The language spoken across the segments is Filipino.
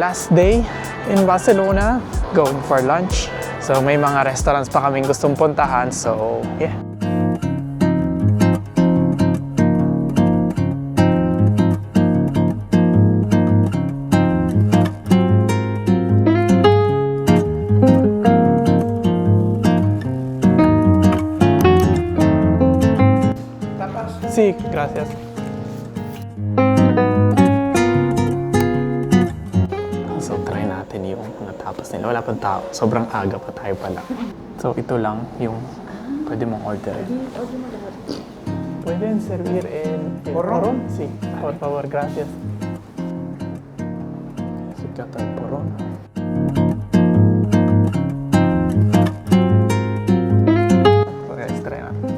last day in Barcelona, going for lunch. So may mga restaurants pa kaming gustong puntahan, so yeah. Sí, gracias. So, try natin yung mga tapas nila. Wala pang tao. Sobrang aga pa tayo pala. So, ito lang yung pwede mong orderin. Pueden servir el porrón? Sí, por favor, gracias. Sikat al porrón. Okay, try natin.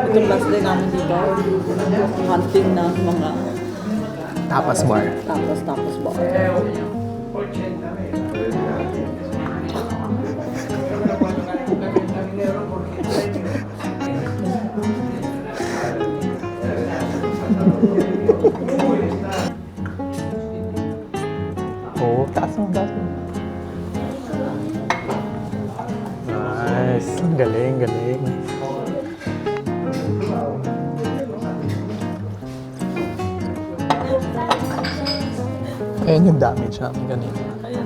Itong last day namin dito, hunting ng mga Tapas bar. tapas bar. Oh, taas mo. Nice. Galing. Ayan yung damage namin kanina. Ayan.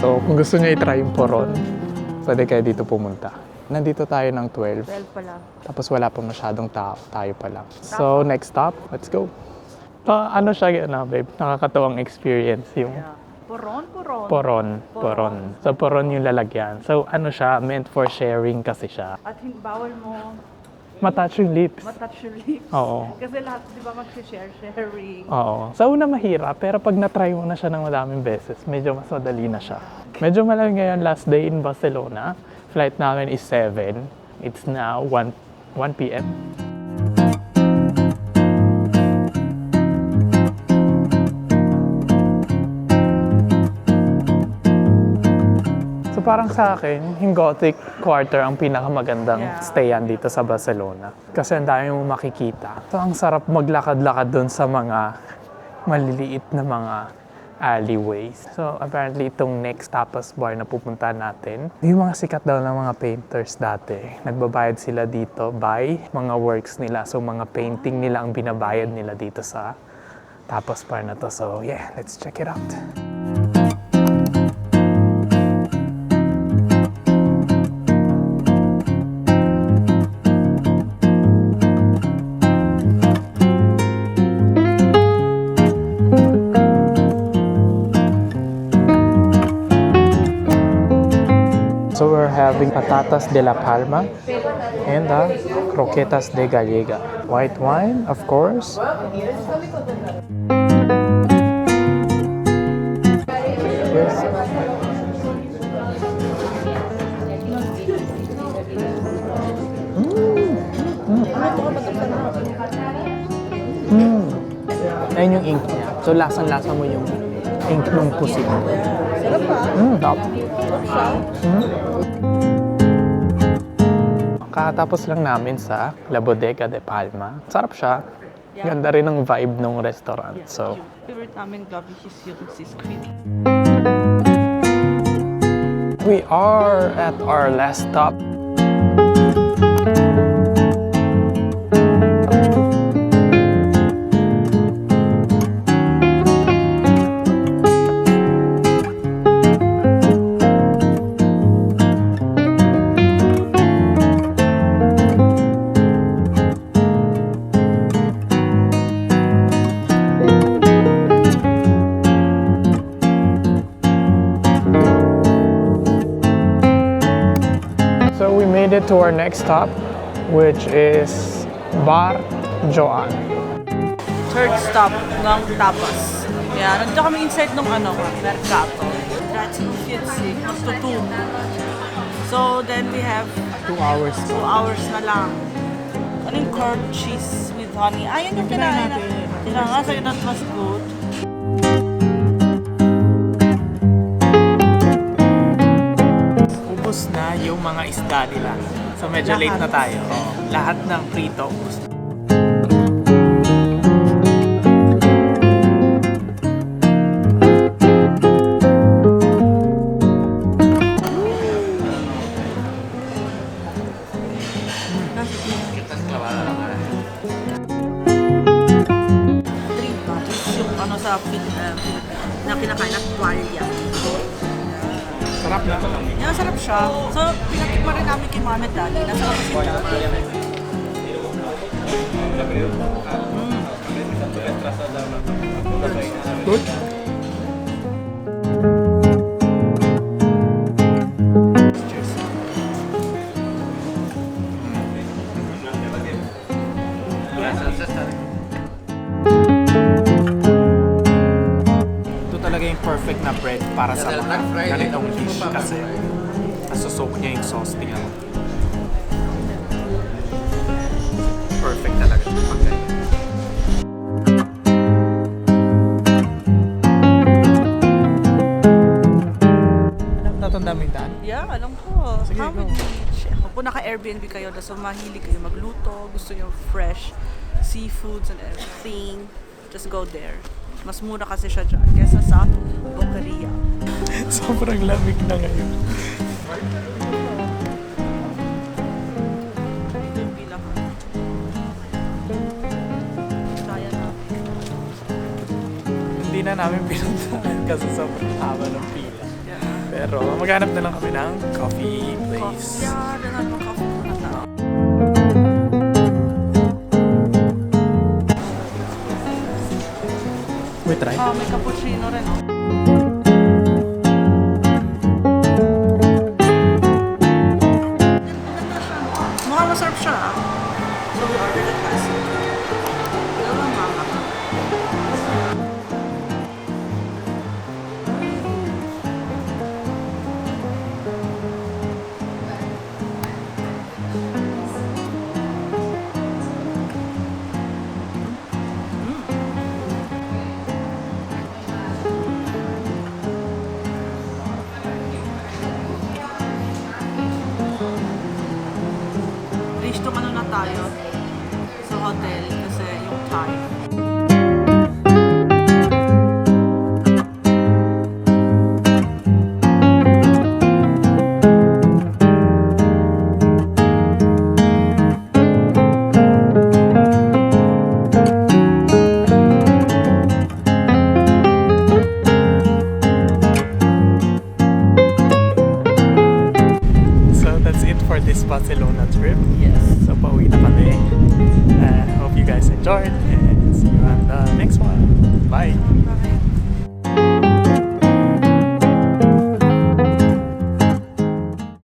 So, kung gusto nyo i-try yung poron, pwede kayo dito pumunta. Nandito tayo ng 12. 12 pa lang. Tapos wala pa masyadong tao. Tayo pa lang. So, next stop, let's go. Ano siya, babe? Nakakatawang experience yung poron. So, poron yung lalagyan. So, ano siya, meant for sharing kasi siya. At bawal mo Matouch yung lips. matouch your lips. Oo. Kasi lahat, di ba, mag-sharing. Oo. Sa una mahirap, pero pag na-try mo na siya ng madaming beses, medyo mas madali na siya. Medyo malaki ngayon last day in Barcelona. Flight namin is 7. It's now 1 p.m. So parang sa akin, yung Gothic Quarter ang pinakamagandang stayan dito sa Barcelona. Kasi ang dami mong makikita. So ang sarap maglakad-lakad doon sa mga maliliit na mga alleyways. So apparently itong next tapas bar na pupuntahan natin, yung mga sikat daw ng mga painters dati. Nagbabayad sila dito by mga works nila. So mga painting nila ang binabayad nila dito sa tapas bar na to. So yeah, let's check it out. So we're having patatas de la Palma and croquetas de gallega. White wine, of course. Yes. Ayun yung ink niya. So lasang-lasa mo yung ink ng pusit. Sarap pa. Top. Sarap siya. Kakatapos lang namin sa La Bodega de Palma. Sarap siya. Yeah. Ganda rin ng vibe ng restaurant. So, Favorite namin gabi is yung si Squid. we are at our last stop. So we made it to our next stop, which is Bar Joan. Third stop ng tapas. Kaya nandito kami inside ng Mercato. That's so fancy. Magtutubo. So then we have 2 hours. 2 hours na lang. Ano yung curd cheese with honey? Ayun yung kinain natin. Kaya nga, so that was good. Ubus na yung mga isda nila. So medyo late na tayo. Lahat ng prito ubus na. Drink ba? Yung sa na kinakain at tuwalya. Sarap na. Yan, sarap siya. So, pinatikman rin namin kay Mama at Daddy. Nasa opisina. Good? Ito talaga yung perfect na bread para sa mga ganitong dish kasi nasusok niya yung sauce niya. Perfect talaga. Okay. Tatanda mo yung daan? Yeah, alam ko. Sige, Hamid go. Beach. Kung naka-Airbnb kayo, so mahilig kayo magluto, gusto nyo fresh seafoods and everything, just go there. Mas mura kasi siya dyan kesa sa Boqueria. Sobrang lamig na ngayon. Ito yung pila ko. Kaya na. Hindi na namin pinuntahan kasi sobrang haba ng pila. Yeah. Pero maghanap na lang kami ng coffee place. Yeah, dahan mo coffee muna tao. We try. May cappuccino rin, oh. Mukhang masarap siya, ah. So we ordered a classic. Dalawang mama. Reach to ano na tayo sa hotel kasi yung time. So that's it for this Barcelona trip. Yes. So pauwi na kami. Hope you guys enjoyed and see you on the next one. Bye! Bye.